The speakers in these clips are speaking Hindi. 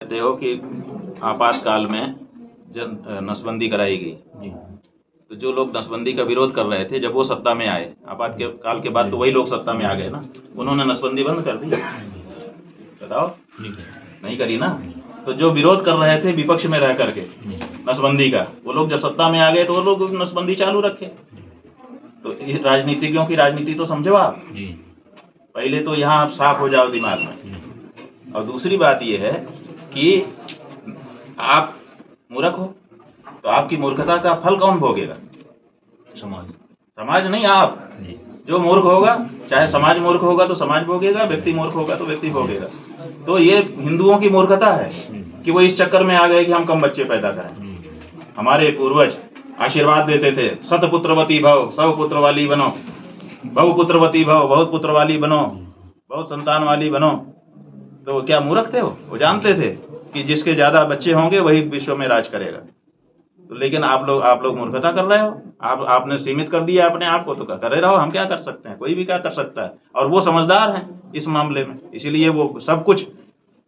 कहते हो कि आपातकाल में जन नसबंदी कराई गई, तो जो लोग नसबंदी का विरोध कर रहे थे जब वो सत्ता में आए, आपातकाल के बाद तो वही लोग सत्ता में आ गए ना, उन्होंने नसबंदी बंद कर दी। बताओ, नहीं करी ना। तो जो विरोध कर रहे थे विपक्ष में रह करके नसबंदी का, वो लोग जब सत्ता में आ गए तो वो लोग नसबंदी चालू रखे। तो राजनीतिज्ञों की राजनीति तो समझो आप। पहले तो यहाँ आप साफ हो जाओ दिमाग में। और दूसरी बात ये है कि आप मूर्ख हो तो आपकी मूर्खता का फल कौन भोगेगा? समाज नहीं, आप। जो मूर्ख होगा, चाहे समाज मूर्ख होगा तो समाज भोगेगा, व्यक्ति मूर्ख होगा तो व्यक्ति भोगेगा। तो ये हिंदुओं की मूर्खता है कि वो इस चक्कर में आ गए कि हम कम बच्चे पैदा करें। हमारे पूर्वज आशीर्वाद देते थे, सतपुत्रवती भव, सब पुत्र वाली बनो, बहुपुत्रवती भव, बहुत पुत्र वाली बनो, बहुत संतान वाली बनो। तो क्या मूर्ख थे वो जानते थे कि जिसके ज्यादा बच्चे होंगे वही विश्व में राज करेगा। तो लेकिन आप लोग मूर्खता कर रहे हो। आपने सीमित कर दिया अपने आप को, तो करे रहो, हम क्या कर सकते हैं? कोई भी क्या कर सकता है। और वो समझदार हैं इस मामले में, इसीलिए वो सब कुछ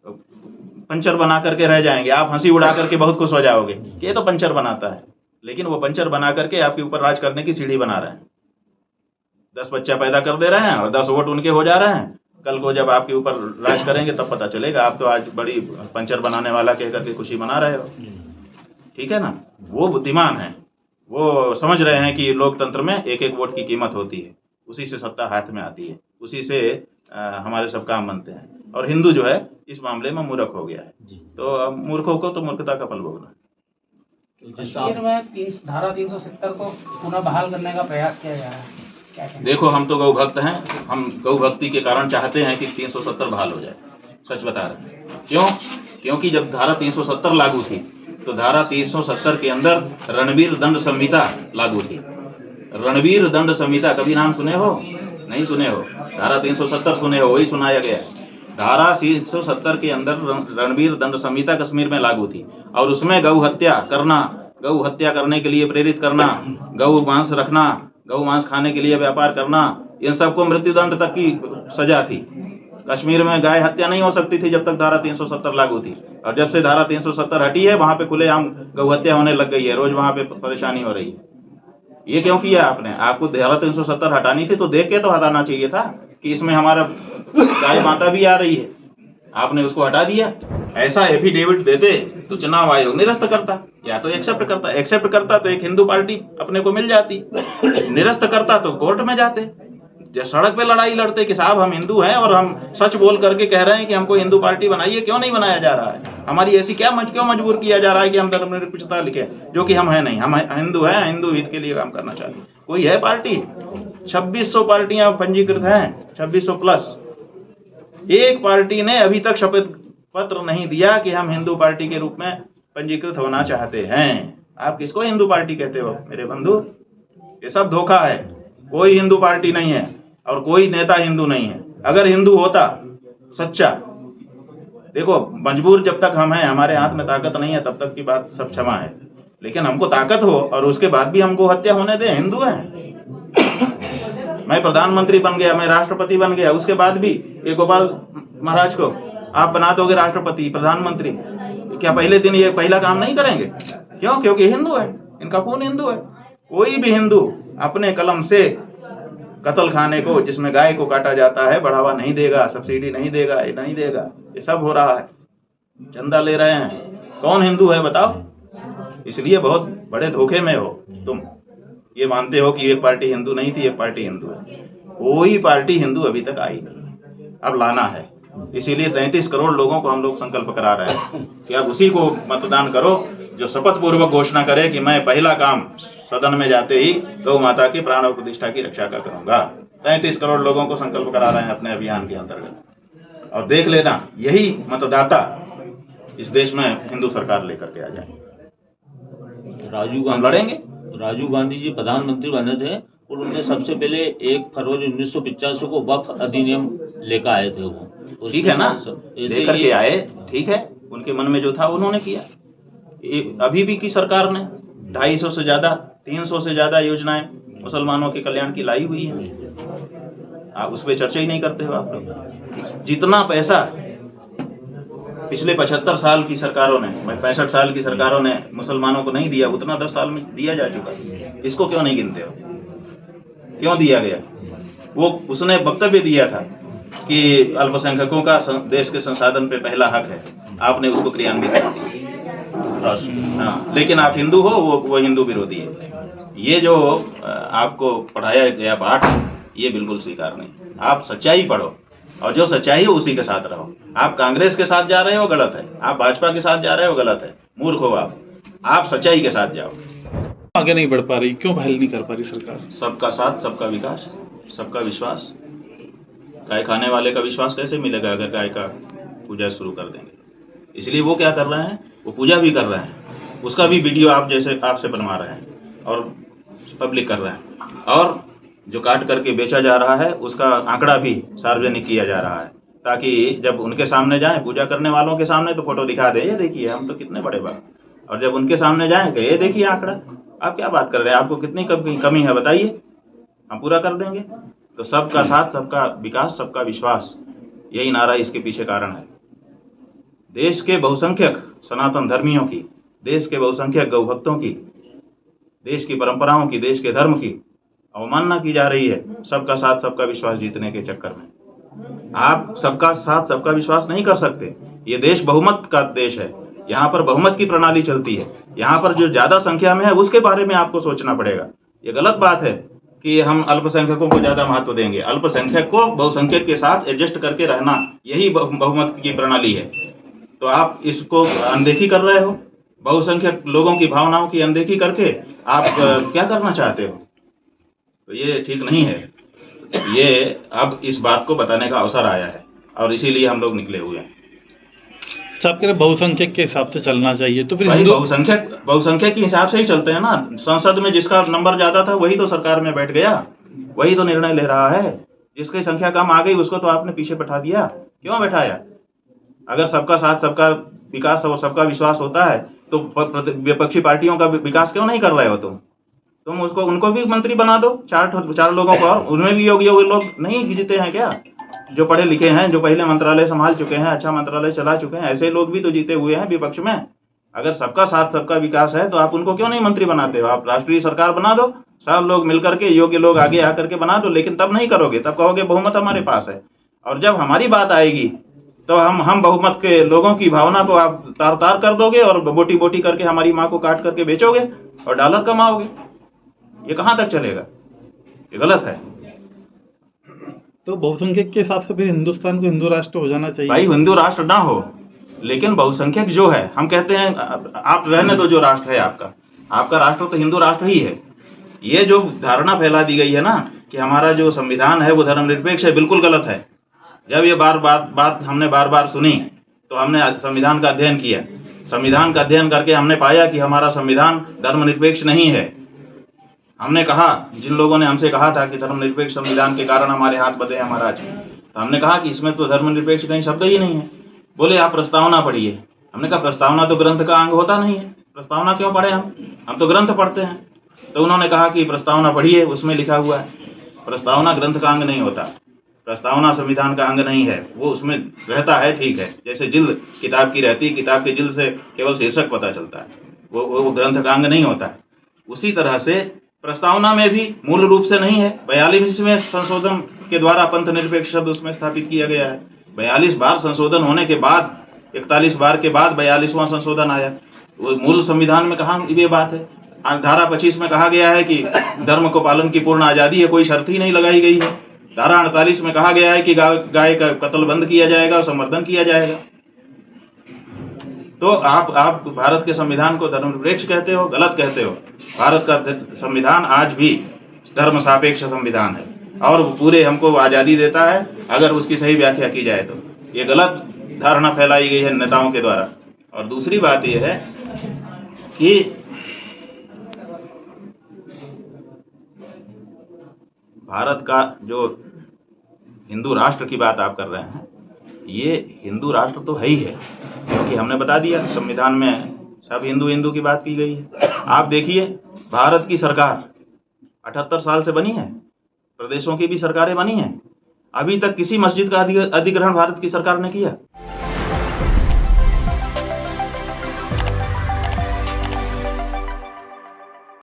पंचर बना करके रह जाएंगे। आप हंसी उड़ा करके बहुत खुश हो जाओगे कि ये तो पंचर बनाता है, लेकिन वो पंचर बना करके आपके ऊपर राज करने की सीढ़ी बना रहे हैं। 10 बच्चा पैदा कर दे रहे हैं और 10 वोट उनके हो जा रहे हैं। कल को जब आपके ऊपर राज करेंगे तब पता चलेगा आप तो आज बड़ी पंचर बनाने वाला कह करके खुशी मना रहे हो। ठीक है ना? वो बुद्धिमान है, वो समझ रहे हैं कि लोकतंत्र में एक एक वोट की कीमत होती है, उसी से सत्ता हाथ में आती है, उसी से हमारे सब काम बनते हैं। और हिंदू जो है इस मामले में मूर्ख हो गया है। तो मूर्खों को तो मूर्खता का फल भोगना। कश्मीर में धारा 370 को पुनः बहाल करने का प्रयास किया जा रहा है, क्या कहना? देखो, हम तो गौ भक्त हैं, हम गौ भक्ति के कारण चाहते हैं कि 370 बहाल हो जाए। सच बता रहे हैं। क्यों? क्योंकि जब धारा 370 लागू थी तो धारा 370 के अंदर रणवीर दंड संहिता लागू थी। रणवीर दंड संहिता कभी नाम सुने हो? नहीं सुने हो। धारा 370 सुने हो, वही सुनाया गया। धारा 370 के अंदर रणवीर दंड संहिता कश्मीर में लागू थी और उसमें गौ हत्या करना, गौ हत्या करने के लिए प्रेरित करना, गौ मांस रखना, गौ मांस खाने के लिए व्यापार करना, इन सबको मृत्युदंड तक की सजा थी। कश्मीर में गाय हत्या नहीं हो सकती थी जब तक धारा 370 लागू थी, और जब से धारा 370 हटी है वहां पे खुलेआम गौ हत्या होने लग गई है। रोज वहां पे परेशानी हो रही है। ये क्यों किया आपने? आपको धारा 370 हटानी थी तो देख के तो हटाना चाहिए था कि इसमें हमारा गाय माता भी आ रही है। आपने उसको हटा दिया। ऐसा एफिडेविट देते तो चुनाव आयोग निरस्त करता, या तो एक्सेप्ट करता। एक्सेप्ट करता तो एक हिंदू पार्टी अपने को मिल जाती, निरस्त करता तो कोर्ट में जाते, जब सड़क पे लड़ाई लड़ते कि साहब हम हिंदू हैं और हम सच बोल करके कह रहे हैं कि हमको हिंदू पार्टी बनाइए। क्यों नहीं बनाया जा रहा है? हमारी ऐसी क्यों मजबूर किया जा रहा है कि हम धर्मनिरपेक्षता लिखे, जो कि हम है नहीं। हम हिंदू हैं, हिंदू हित के लिए काम करना चाहते हैं। कोई है पार्टी? 2600 पार्टियां पंजीकृत हैं, 2600 प्लस। एक पार्टी ने अभी तक शपथ पत्र नहीं दिया कि हम हिंदू पार्टी के रूप में पंजीकृत होना चाहते हैं। आप किसको हिंदू पार्टी कहते हो मेरे बंधु? ये सब धोखा है। कोई हिंदू पार्टी नहीं है और कोई नेता हिंदू नहीं है। अगर हिंदू होता सच्चा, देखो मजबूर जब तक हम हैं, हमारे हाथ में ताकत नहीं है, तब तक की बात सब क्षमा है। लेकिन हमको ताकत हो और उसके बाद भी हमको हत्या होने दे, हिंदू है। मैं प्रधानमंत्री बन गया, मैं राष्ट्रपति बन गया, उसके बाद भी ये गोपाल महाराज को आप बना दोगे राष्ट्रपति प्रधानमंत्री, क्या पहले दिन ये पहला काम नहीं करेंगे? क्यों? क्योंकि हिंदू है, इनका खून हिंदू है। कोई भी हिंदू अपने कलम से कत्ल खाने को, जिसमें गाय को काटा जाता है, बढ़ावा नहीं देगा, सब्सिडी नहीं देगा, ये नहीं देगा। ये सब हो रहा है, चंदा ले रहे हैं। कौन हिंदू है बताओ? इसलिए बहुत बड़े धोखे में हो तुम। ये मानते हो कि एक पार्टी हिंदू नहीं थी, एक पार्टी हिंदू है। कोई पार्टी हिंदू अभी तक आई नहीं, अब लाना है। इसीलिए 33 करोड़ लोगों को हम लोग संकल्प करा रहे हैं कि अब उसी को मतदान करो जो शपथ पूर्वक घोषणा करे कि मैं पहला काम सदन में जाते ही गौ माता की प्राण और प्रतिष्ठा की रक्षा का करूंगा। 33 करोड़ लोगों को संकल्प करा रहे हैं अपने अभियान के अंतर्गत। और देख लेना, यही मतदाता इस देश में हिंदू सरकार लेकर के आ जाएंगे। हम लड़ेंगे। राजीव गांधी जी प्रधानमंत्री बने थे और उनने सबसे पहले 1 फरवरी 1985 को वक्फ अधिनियम लेकर आए थे। वो ठीक है ना, लेकर के आए, ठीक है। उनके मन में जो था उन्होंने किया। अभी भी की सरकार ने 250 से ज्यादा, 300 से ज्यादा योजनाएं मुसलमानों के कल्याण की लाई हुई है। आप उस पर चर्चा ही नहीं करते हो आप लोग। जितना पैसा पिछले 75 साल की सरकारों ने, 65 साल की सरकारों ने मुसलमानों को नहीं दिया, उतना 10 साल में दिया जा चुका है। इसको क्यों नहीं गिनते हो? क्यों दिया गया? वो उसने वक्तव्य दिया था कि अल्पसंख्यकों का देश के संसाधन पे पहला हक है, आपने उसको क्रियान्वित कर दिया। हाँ, लेकिन आप हिंदू हो, वो हिंदू विरोधी है। ये जो आपको पढ़ाया गया पाठ, ये बिल्कुल स्वीकार नहीं। आप सच्चाई पढ़ो और जो सच्चाई है उसी के साथ रहो। आप कांग्रेस के साथ जा रहे हो, गलत है। आप भाजपा के साथ जा रहे हो, गलत है। मूर्ख हो आप सच्चाई के साथ जाओ। आगे नहीं बढ़ पा रही, क्यों पहल नहीं कर पा रही सरकार? सबका साथ, सबका विकास, सबका विश्वास। गाय खाने वाले का विश्वास कैसे मिलेगा अगर गाय का पूजा शुरू कर देंगे? इसलिए वो क्या कर रहे हैं, वो पूजा भी कर रहे हैं, उसका भी वीडियो आप जैसे आपसे बनवा रहे हैं और पब्लिक कर रहे हैं, और जो काट करके बेचा जा रहा है उसका आंकड़ा भी सार्वजनिक किया जा रहा है, ताकि जब उनके सामने जाएं, पूजा करने वालों के सामने तो फोटो दिखा दे, ये देखिए हम तो कितने बड़े बात, और जब उनके सामने जाएंगे, ये देखिए आंकड़ा, आप क्या बात कर रहे हैं, आपको कितनी कमी है बताइए, हम पूरा कर देंगे। तो सबका साथ, सबका विकास, सबका विश्वास, यही नारा इसके पीछे कारण है। देश के बहुसंख्यक सनातन धर्मियों की, देश के बहुसंख्यक गौ भक्तों की, देश की परंपराओं की, देश के धर्म की अवमानना की जा रही है सबका साथ, सबका विश्वास जीतने के चक्कर में। आप सबका साथ, सबका विश्वास नहीं कर सकते। ये देश बहुमत का देश है, यहाँ पर बहुमत की प्रणाली चलती है। यहाँ पर जो ज्यादा संख्या में है उसके बारे में आपको सोचना पड़ेगा। ये गलत बात है कि हम अल्पसंख्यकों को ज्यादा महत्व देंगे। अल्पसंख्यक को बहुसंख्यक के साथ एडजस्ट करके रहना, यही बहुमत की प्रणाली है। तो आप इसको अनदेखी कर रहे हो, बहुसंख्यक लोगों की भावनाओं की अनदेखी करके आप क्या करना चाहते हो? तो ये ठीक नहीं है। ये अब इस बात को बताने का अवसर आया है और इसीलिए हम लोग निकले हुए हैं। आप कह रहे बहुसंख्यक के हिसाब से चलना चाहिए, तो फिर भाई बहुसंख्यक के हिसाब से ही चलते हैं ना। संसद में जिसका नंबर ज्यादा था वही तो सरकार में बैठ गया, वही तो निर्णय ले रहा है। जिसकी संख्या कम आ गई उसको तो आपने पीछे बैठा दिया। क्यों बैठाया? अगर सबका साथ, सबका विकास और सबका विश्वास होता है तो विपक्षी पार्टियों का विकास क्यों नहीं कर रहे हो तुम उसको, उनको भी मंत्री बना दो, चार लोगों को, और उनमें भी योग्य लोग नहीं जीते हैं क्या? जो पढ़े लिखे हैं, जो पहले मंत्रालय संभाल चुके हैं, अच्छा मंत्रालय चला चुके हैं, ऐसे लोग भी तो जीते हुए हैं विपक्ष में। अगर सबका साथ, सबका विकास है तो आप उनको क्यों नहीं मंत्री बनाते हो? आप राष्ट्रीय सरकार बना दो, सब लोग मिलकर के, योग्य लोग आगे आकर के बना दो। लेकिन तब नहीं करोगे, तब कहोगे बहुमत हमारे पास है। और जब हमारी बात आएगी तो हम बहुमत के लोगों की भावना को आप तार तार कर दोगे और बोटी बोटी करके हमारी माँ को काट करके बेचोगे और डॉलर कमाओगे। ये कहाँ तक चलेगा? ये गलत है। तो बहुसंख्यक के हिसाब से फिर हिंदुस्तान को हिंदू राष्ट्र हो जाना चाहिए। भाई हिंदू राष्ट्र ना हो, लेकिन बहुसंख्यक जो है, हम कहते हैं आप रहने दो, जो राष्ट्र है आपका राष्ट्र तो हिंदू राष्ट्र ही है। ये जो धारणा फैला दी गई है ना कि हमारा जो संविधान है वो धर्मनिरपेक्ष है, बिल्कुल गलत है। जब ये बात हमने बार बार सुनी तो हमने संविधान का अध्ययन किया। संविधान का अध्ययन करके हमने पाया कि हमारा संविधान धर्मनिरपेक्ष नहीं है। हमने कहा, जिन लोगों ने हमसे कहा था कि धर्मनिरपेक्ष संविधान के कारण हमारे हाथ बंधे हैं महाराज, तो हमने कहा कि इसमें तो धर्मनिरपेक्ष कहीं शब्द ही नहीं है। बोले आप प्रस्तावना पढ़िए। हमने कहा प्रस्तावना तो ग्रंथ का अंग होता नहीं है, प्रस्तावना क्यों पढ़े हम तो ग्रंथ पढ़ते हैं। तो उन्होंने कहा कि प्रस्तावना पढ़िए, उसमें लिखा हुआ है। प्रस्तावना ग्रंथ का अंग नहीं होता, प्रस्तावना संविधान का अंग नहीं है। वो उसमें रहता है, ठीक है, जैसे जिल्द किताब की रहती है, किताब की जिल्द से केवल शीर्षक पता चलता है, वो ग्रंथ का अंग नहीं होता है। उसी तरह से प्रस्तावना में भी मूल रूप से नहीं है। 42वें संशोधन के द्वारा पंथ निरपेक्ष शब्द उसमें स्थापित किया गया है। 42 बार संशोधन होने के बाद, 41 बार के बाद 42वां संशोधन आया। वो मूल संविधान में कहाँ ये बात है? धारा 25 में कहा गया है कि धर्म को पालन की पूर्ण आजादी है, कोई शर्त ही नहीं लगाई गई है। धारा 48 में कहा गया है कि गाय का कत्ल बंद किया जाएगा और संवर्धन किया जाएगा। तो आप भारत के संविधान को धर्मनिरपेक्ष कहते हो, गलत कहते हो। भारत का संविधान आज भी धर्म सापेक्ष संविधान है और पूरे हमको आजादी देता है, अगर उसकी सही व्याख्या की जाए तो। ये गलत धारणा फैलाई गई है नेताओं के द्वारा। और दूसरी बात यह है कि भारत का जो हिंदू राष्ट्र की बात आप कर रहे हैं, ये हिंदू राष्ट्र तो है ही है, क्योंकि हमने बता दिया संविधान में सब हिंदू की बात की गई है। आप देखिए, भारत की सरकार 78 साल से बनी है, प्रदेशों की भी सरकारें बनी हैं, अभी तक किसी मस्जिद का अधिग्रहण भारत की सरकार ने किया?